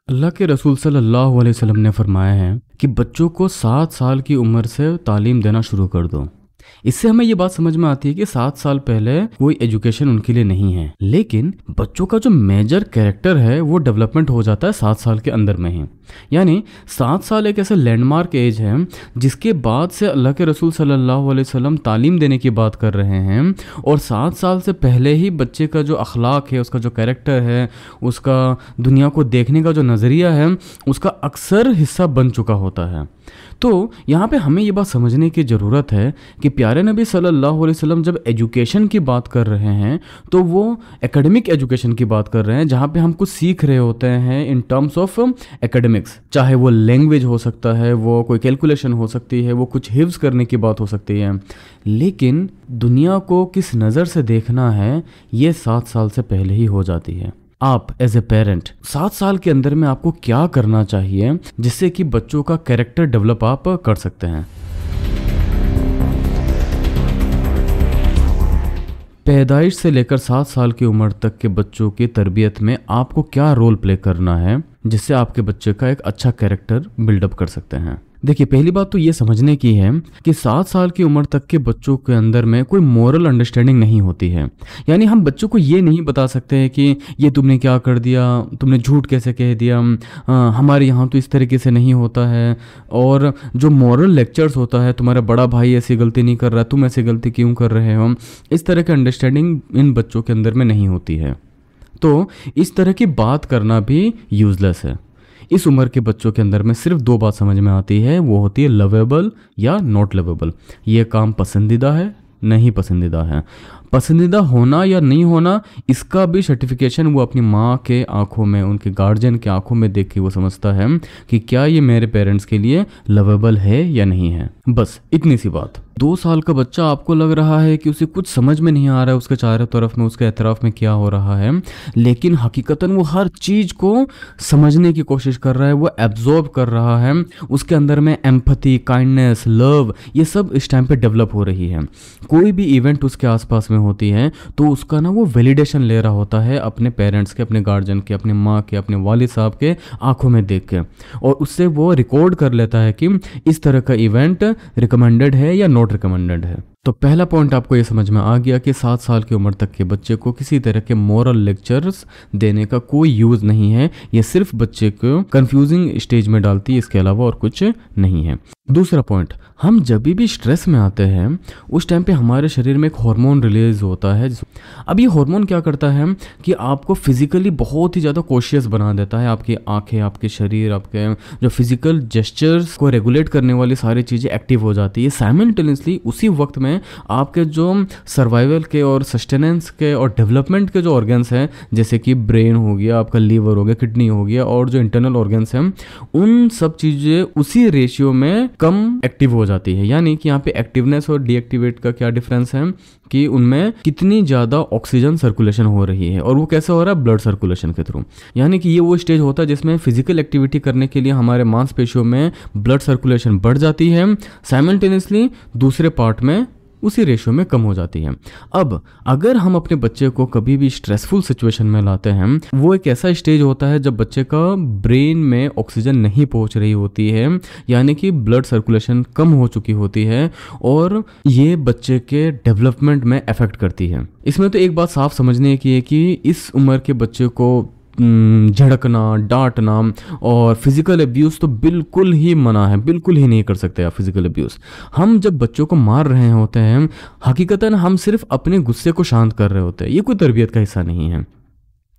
अल्लाह के रसूल सल्लल्लाहु अलैहि वसल्लम ने फरमाया है कि बच्चों को 7 साल की उम्र से तालीम देना शुरू कर दो। इससे हमें ये बात समझ में आती है कि 7 साल पहले कोई एजुकेशन उनके लिए नहीं है, लेकिन बच्चों का जो मेजर कैरेक्टर है वो डेवलपमेंट हो जाता है 7 साल के अंदर में ही। यानी 7 साल एक ऐसा लैंडमार्क एज है जिसके बाद से अल्लाह के रसूल सल्लल्लाहु अलैहि वसल्लम तालीम देने की बात कर रहे हैं। और 7 साल से पहले ही बच्चे का जो अखलाक है, उसका जो कैरेक्टर है, उसका दुनिया को देखने का जो नज़रिया है, उसका अक्सर हिस्सा बन चुका होता है। तो यहाँ पे हमें ये बात समझने की ज़रूरत है कि प्यारे नबी सल्लल्लाहु अलैहि वसल्लम जब एजुकेशन की बात कर रहे हैं तो वो एकेडमिक एजुकेशन की बात कर रहे हैं, जहाँ पे हम कुछ सीख रहे होते हैं इन टर्म्स ऑफ एकेडमिक्स। चाहे वो लैंग्वेज हो सकता है, वो कोई कैलकुलेशन हो सकती है, वो कुछ हिफ्ज करने की बात हो सकती है, लेकिन दुनिया को किस नज़र से देखना है ये 7 साल से पहले ही हो जाती है। आप एज ए पेरेंट 7 साल के अंदर में आपको क्या करना चाहिए जिससे कि बच्चों का कैरेक्टर डेवलप आप कर सकते हैं। पैदाइश से लेकर 7 साल की उम्र तक के बच्चों की तरबियत में आपको क्या रोल प्ले करना है जिससे आपके बच्चे का एक अच्छा कैरेक्टर बिल्डअप कर सकते हैं। देखिए, पहली बात तो ये समझने की है कि 7 साल की उम्र तक के बच्चों के अंदर में कोई मोरल अंडरस्टैंडिंग नहीं होती है। यानी हम बच्चों को ये नहीं बता सकते हैं कि ये तुमने क्या कर दिया, तुमने झूठ कैसे कह दिया, हमारे यहाँ तो इस तरीके से नहीं होता है। और जो मॉरल लेक्चर्स होता है, तुम्हारा बड़ा भाई ऐसी गलती नहीं कर रहा, तुम ऐसी गलती क्यों कर रहे हो, इस तरह की अंडरस्टैंडिंग इन बच्चों के अंदर में नहीं होती है। तो इस तरह की बात करना भी यूजलेस है। इस उम्र के बच्चों के अंदर में सिर्फ 2 बात समझ में आती है, वो होती है लवेबल या नॉट लवेबल। ये काम पसंदीदा है, नहीं पसंदीदा है। पसंदीदा होना या नहीं होना, इसका भी सर्टिफिकेशन वो अपनी माँ के आंखों में, उनके गार्जियन के आंखों में देख के वो समझता है कि क्या ये मेरे पेरेंट्स के लिए लवेबल है या नहीं है। बस इतनी सी बात। 2 साल का बच्चा आपको लग रहा है कि उसे कुछ समझ में नहीं आ रहा है उसके चारों तरफ में, उसके एतराफ़ में क्या हो रहा है, लेकिन हकीकतन वो हर चीज़ को समझने की कोशिश कर रहा है, वो एब्जॉर्ब कर रहा है। उसके अंदर में एम्पैथी, काइंडनेस, लव, ये सब इस टाइम पे डेवलप हो रही है। कोई भी इवेंट उसके आसपास में होती है तो उसका ना वो वैलिडेशन ले रहा होता है अपने पेरेंट्स के, अपने गार्जियन के, अपने माँ के, अपने वालिद साहब के आंखों में देख के, और उससे वो रिकॉर्ड कर लेता है कि इस तरह का इवेंट रिकमेंडेड है या नॉट रिकमेंडेड है। तो पहला पॉइंट आपको ये समझ में आ गया कि 7 साल की उम्र तक के बच्चे को किसी तरह के मॉरल लेक्चर्स देने का कोई यूज़ नहीं है। ये सिर्फ बच्चे को कंफ्यूजिंग स्टेज में डालती है, इसके अलावा और कुछ नहीं है। दूसरा पॉइंट, हम जब भी स्ट्रेस में आते हैं उस टाइम पे हमारे शरीर में एक हार्मोन रिलीज होता है। अब ये हार्मोन क्या करता है कि आपको फिजिकली बहुत ही ज़्यादा कॉशियस बना देता है। आपकी आंखें, आपके शरीर, आपके जो फिजिकल जेस्चर्स को रेगुलेट करने वाली सारी चीज़ें एक्टिव हो जाती है। साइमल्टेनियसली उसी वक्त में आपके जो सर्वाइवल के और सस्टेनेंस के और डेवलपमेंट के जो ऑर्गन्स हैं, जैसे कि ब्रेन हो गया, आपका लीवर हो गया, किडनी हो गया, और जो इंटरनल ऑर्गन्स हैं, उन सब चीज़ें उसी रेशियो में कम एक्टिव हो जाती है। यानी कि यहाँ पे एक्टिवनेस और डीएक्टिवेट का क्या डिफरेंस है कि उनमें कितनी ज़्यादा ऑक्सीजन सर्कुलेशन हो रही है, और वो कैसे हो रहा है, ब्लड सर्कुलेशन के थ्रू। यानी कि ये वो स्टेज होता है जिसमें फिजिकल एक्टिविटी करने के लिए हमारे मांसपेशियों में ब्लड सर्कुलेशन बढ़ जाती है, साइमल्टेनियसली दूसरे पार्ट में उसी रेशियो में कम हो जाती है। अब अगर हम अपने बच्चे को कभी भी स्ट्रेसफुल सिचुएशन में लाते हैं, वो एक ऐसा स्टेज होता है जब बच्चे का ब्रेन में ऑक्सीजन नहीं पहुंच रही होती है, यानी कि ब्लड सर्कुलेशन कम हो चुकी होती है, और ये बच्चे के डेवलपमेंट में अफेक्ट करती है। इसमें तो एक बात साफ समझने की है कि इस उम्र के बच्चे को झड़कना, डांटना और फिजिकल अब्यूज़ तो बिल्कुल ही मना है, बिल्कुल ही नहीं कर सकते आप फिजिकल अब्यूज़। हम जब बच्चों को मार रहे होते हैं, हकीकतन हम सिर्फ अपने गुस्से को शांत कर रहे होते हैं। ये कोई तरबियत का हिस्सा नहीं है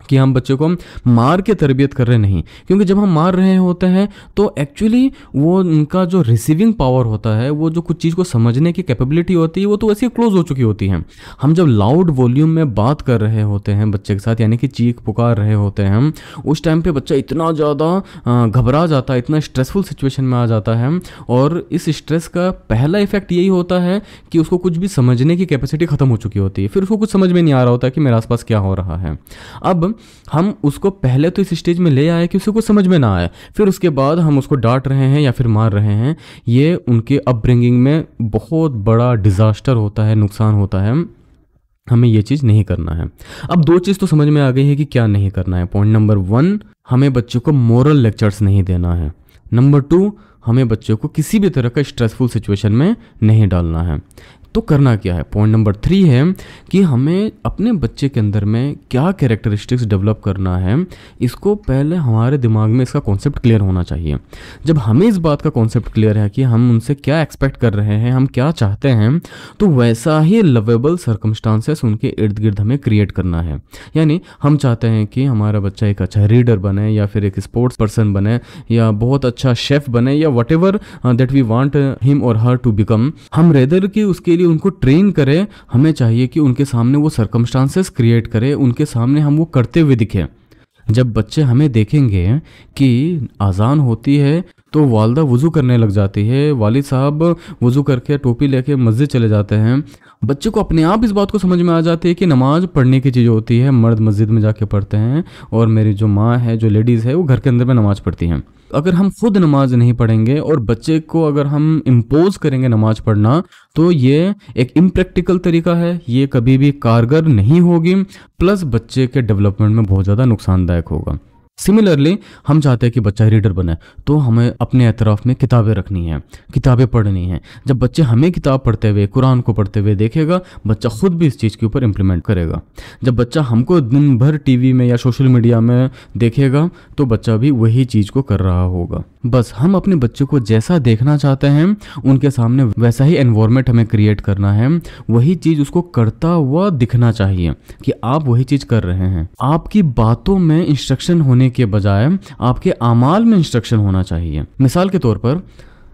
कि हम बच्चों को मार के तरबियत कर रहे नहीं, क्योंकि जब हम मार रहे होते हैं तो एक्चुअली वो उनका जो रिसीविंग पावर होता है, वो जो कुछ चीज़ को समझने की कैपेबिलिटी होती है, वो तो वैसे ही क्लोज हो चुकी होती है। हम जब लाउड वॉल्यूम में बात कर रहे होते हैं बच्चे के साथ, यानी कि चीख पुकार रहे होते हैं हम, उस टाइम पे बच्चा इतना ज़्यादा घबरा जाता है, इतना स्ट्रेसफुल सिचुएशन में आ जाता है, और इस स्ट्रेस का पहला इफेक्ट यही होता है कि उसको कुछ भी समझने की कैपेसिटी ख़त्म हो चुकी होती है। फिर उसको कुछ समझ में नहीं आ रहा होता कि मेरे आसपास क्या हो रहा है। अब हम उसको पहले तो इस स्टेज में ले आए कि उसे कुछ समझ में ना आए, फिर उसके बाद हम उसको डांट रहे हैं या फिर मार रहे हैं। ये उनके अपब्रिंगिंग में बहुत बड़ा डिजास्टर होता है, नुकसान होता है। हमें ये चीज़ नहीं करना है। अब दो चीज़ तो समझ में आ गई है कि क्या नहीं करना है। पॉइंट नंबर 1, हमें बच्चों को मोरल लेक्चर्स नहीं देना है। नंबर 2, हमें बच्चों को किसी भी तरह का स्ट्रेसफुल सिचुएशन में नहीं डालना है। तो करना क्या है? पॉइंट नंबर 3 है कि हमें अपने बच्चे के अंदर में क्या कैरेक्टरिस्टिक्स डेवलप करना है, इसको पहले हमारे दिमाग में इसका कॉन्सेप्ट क्लियर होना चाहिए। जब हमें इस बात का कॉन्सेप्ट क्लियर है कि हम उनसे क्या एक्सपेक्ट कर रहे हैं, हम क्या चाहते हैं, तो वैसा ही लवेबल सर्कमस्टांसेस उनके इर्द गिर्द हमें क्रिएट करना है। यानी हम चाहते हैं कि हमारा बच्चा एक अच्छा रीडर बने, या फिर एक स्पोर्ट्स पर्सन बने, या बहुत अच्छा शेफ बने, या whatever that we want him or her to become. हम रेदर कि उसके उनको ट्रेन करें, हमें चाहिए कि उनके सामने वो सर्कमस्टांसेस क्रिएट करें, उनके सामने हम वो करते हुए दिखें। जब बच्चे हमें देखेंगे कि अजान होती है तो वालदा वज़ू करने लग जाती है, वालिद साहब वज़ू करके टोपी लेके मस्जिद चले जाते हैं, बच्चे को अपने आप इस बात को समझ में आ जाती है कि नमाज पढ़ने की चीज़ होती है, मर्द मस्जिद में जाके पढ़ते हैं और मेरी जो माँ है, जो लेडीज़ है, वो घर के अंदर में नमाज पढ़ती हैं। अगर हम खुद नमाज नहीं पढ़ेंगे और बच्चे को अगर हम इम्पोज करेंगे नमाज पढ़ना, तो ये एक इम्प्रैक्टिकल तरीका है, ये कभी भी कारगर नहीं होगी, प्लस बच्चे के डेवलपमेंट में बहुत ज़्यादा नुकसानदायक होगा। सिमिलरली हम चाहते हैं कि बच्चा रीडर बने, तो हमें अपने एतराफ़ में किताबें रखनी है, किताबें पढ़नी है। जब बच्चे हमें किताब पढ़ते हुए, कुरान को पढ़ते हुए देखेगा, बच्चा खुद भी इस चीज़ के ऊपर इम्प्लीमेंट करेगा। जब बच्चा हमको दिन भर टीवी में या सोशल मीडिया में देखेगा, तो बच्चा भी वही चीज़ को कर रहा होगा। बस हम अपने बच्चे को जैसा देखना चाहते हैं, उनके सामने वैसा ही एनवायरनमेंट हमें क्रिएट करना है, वही चीज़ उसको करता हुआ दिखना चाहिए कि आप वही चीज़ कर रहे हैं। आपकी बातों में इंस्ट्रक्शन होने के बजाय आपके आमाल में इंस्ट्रक्शन होना चाहिए। मिसाल के तौर पर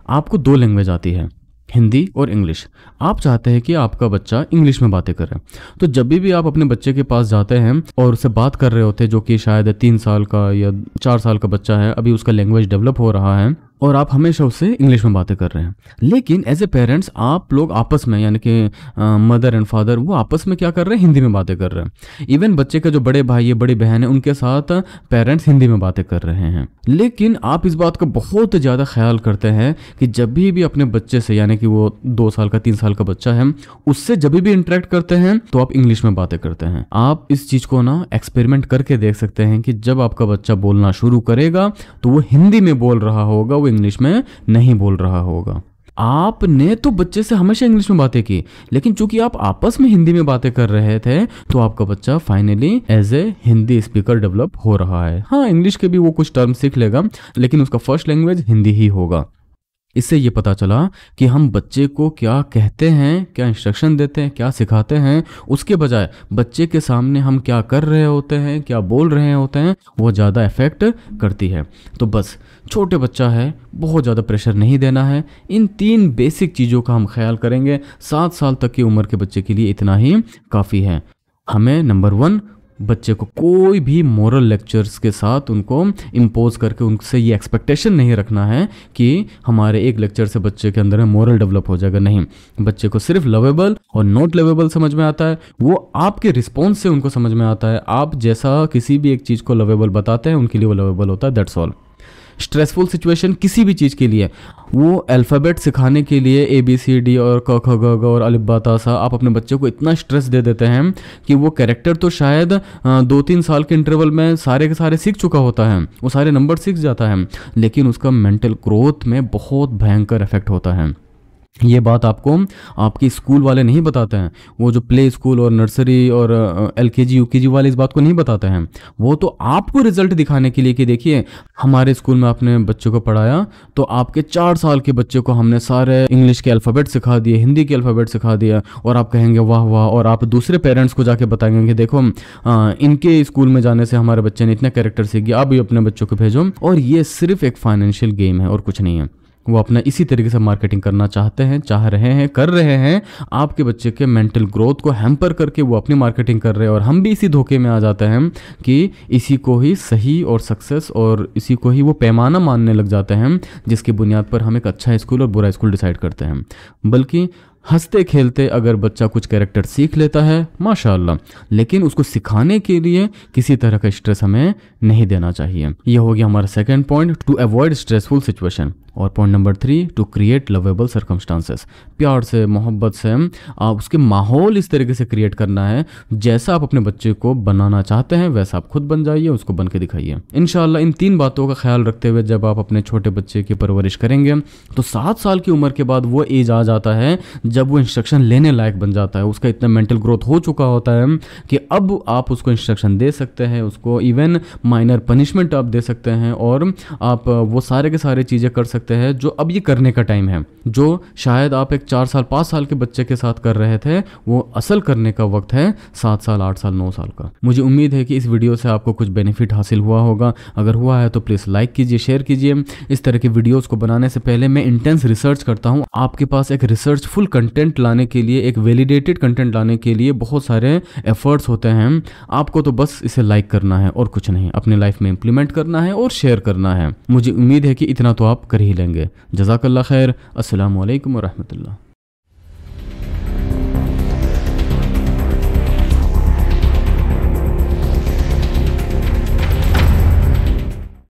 आपको 2 लैंग्वेज आती है, हिंदी और इंग्लिश। आप चाहते हैं कि आपका बच्चा इंग्लिश में बातें करे, तो जब भी आप अपने बच्चे के पास जाते हैं और उससे बात कर रहे होते हैं, जो कि शायद 3 साल का या 4 साल का बच्चा है, अभी उसका लैंग्वेज डेवलप हो रहा है, और आप हमेशा उससे इंग्लिश में बातें कर रहे हैं, लेकिन एज ए पेरेंट्स आप लोग आपस में, यानी कि मदर एंड फादर, वो आपस में क्या कर रहे हैं? हिंदी में बातें कर रहे हैं। इवन बच्चे के जो बड़े भाई है, बड़ी बहन है, उनके साथ पेरेंट्स हिंदी में बातें कर रहे हैं। लेकिन आप इस बात का बहुत ज़्यादा ख्याल करते हैं कि जब भी अपने बच्चे से, यानी कि वो 2 साल का 3 साल का बच्चा है, उससे जब भी इंटरेक्ट करते हैं तो आप इंग्लिश में बातें करते हैं। आप इस चीज़ को ना एक्सपेरिमेंट करके देख सकते हैं कि जब आपका बच्चा बोलना शुरू करेगा तो वो हिंदी में बोल रहा होगा, वो इंग्लिश में नहीं बोल रहा होगा। आपने तो बच्चे से हमेशा इंग्लिश में बातें की, लेकिन चूंकि आप आपस में हिंदी में बातें कर रहे थे, तो आपका बच्चा finally as a Hindi speaker develop हो रहा है। हाँ, इंग्लिश के भी वो कुछ टर्म सीख लेगा, लेकिन उसका फर्स्ट लैंग्वेज हिंदी ही होगा। इससे ये पता चला कि हम बच्चे को क्या कहते हैं, क्या इंस्ट्रक्शन देते हैं, क्या सिखाते हैं, उसके बजाय बच्चे के सामने हम क्या कर रहे होते हैं, क्या बोल रहे होते हैं, वो ज़्यादा इफेक्ट करती है। तो बस छोटे बच्चा है, बहुत ज़्यादा प्रेशर नहीं देना है। इन 3 बेसिक चीज़ों का हम ख्याल करेंगे। 7 साल तक की उम्र के बच्चे के लिए इतना ही काफ़ी है। हमें नंबर 1, बच्चे को कोई भी मोरल लेक्चर्स के साथ उनको इम्पोज करके उनसे ये एक्सपेक्टेशन नहीं रखना है कि हमारे एक लेक्चर से बच्चे के अंदर में मोरल डेवलप हो जाएगा। नहीं, बच्चे को सिर्फ लवेबल और नॉट लवेबल समझ में आता है, वो आपके रिस्पॉन्स से उनको समझ में आता है। आप जैसा किसी भी एक चीज़ को लवेबल बताते हैं, उनके लिए वो लवेबल होता है, दैट्स ऑल। स्ट्रेसफुल सिचुएशन किसी भी चीज़ के लिए, वो अल्फ़ाबेट सिखाने के लिए ABCD और क ख ग घ और अलिफ बा ता सा, आप अपने बच्चे को इतना स्ट्रेस दे देते हैं कि वो कैरेक्टर तो शायद 2-3 साल के इंटरवल में सारे के सारे सीख चुका होता है, वो सारे नंबर सीख जाता है, लेकिन उसका मेंटल ग्रोथ में बहुत भयंकर इफेक्ट होता है। ये बात आपको आपके स्कूल वाले नहीं बताते हैं, वो जो प्ले स्कूल और नर्सरी और LKG UKG वाले इस बात को नहीं बताते हैं। वो तो आपको रिजल्ट दिखाने के लिए कि देखिए हमारे स्कूल में आपने बच्चों को पढ़ाया, तो आपके 4 साल के बच्चे को हमने सारे इंग्लिश के अल्फ़ाबेट सिखा दिए, हिंदी के अल्फ़ाबेट सिखा दिया, और आप कहेंगे वाह वाह, और आप दूसरे पेरेंट्स को जाके बताएंगे कि देखो इनके स्कूल में जाने से हमारे बच्चे ने इतने कैरेक्टर सीख गया, आप भी अपने बच्चों को भेजो। और ये सिर्फ एक फाइनेंशियल गेम है और कुछ नहीं है। वो अपना इसी तरीके से मार्केटिंग करना चाहते हैं, चाह रहे हैं, कर रहे हैं। आपके बच्चे के मेंटल ग्रोथ को हैम्पर करके वो अपनी मार्केटिंग कर रहे हैं, और हम भी इसी धोखे में आ जाते हैं कि इसी को ही सही और सक्सेस और इसी को ही वो पैमाना मानने लग जाते हैं, जिसकी बुनियाद पर हम एक अच्छा स्कूल और बुरा स्कूल डिसाइड करते हैं। बल्कि हंसते खेलते अगर बच्चा कुछ कैरेक्टर सीख लेता है माशाअल्लाह, लेकिन उसको सिखाने के लिए किसी तरह का स्ट्रेस हमें नहीं देना चाहिए। यह हो गया हमारा second point, to avoid stressful situation. और point number 3, to create lovable circumstances. प्यार से, मोहब्बत से आप उसके माहौल इस तरीके से क्रिएट करना है जैसा आप अपने बच्चे को बनाना चाहते हैं वैसा आप खुद बन जाइए, उसको बन के दिखाइए। इंशाल्लाह इन 3 बातों का ख्याल रखते हुए जब आप अपने छोटे बच्चे की परवरिश करेंगे तो 7 साल की उम्र के बाद वो एज आ जाता है जब वो इंस्ट्रक्शन लेने लायक बन जाता है। उसका इतना मेंटल ग्रोथ हो चुका होता है कि अब आप उसको इंस्ट्रक्शन दे सकते हैं, उसको इवन माइनर पनिशमेंट आप दे सकते हैं और आप वो सारे के सारे चीज़ें कर सकते हैं जो अब ये करने का टाइम है। जो शायद आप एक 4 साल 5 साल के बच्चे के साथ कर रहे थे वो असल करने का वक्त है 7 साल 8 साल 9 साल का। मुझे उम्मीद है कि इस वीडियो से आपको कुछ बेनिफिट हासिल हुआ होगा। अगर हुआ है तो प्लीज़ लाइक कीजिए, शेयर कीजिए। इस तरह की वीडियोस को बनाने से पहले मैं इंटेंस रिसर्च करता हूँ। आपके पास एक रिसर्च फुल कंटेंट लाने के लिए, एक वैलिडेटेड कंटेंट लाने के लिए बहुत सारे एफर्ट्स होते हैं। आपको तो बस इसे लाइक करना है और कुछ नहीं, अपने लाइफ में इंप्लीमेंट करना है और शेयर करना है। मुझे उम्मीद है कि इतना तो आप कर ही लेंगे। जज़ाकल्लाह खैर। अस्सलामु अलैकुम व रहमतुल्लाह।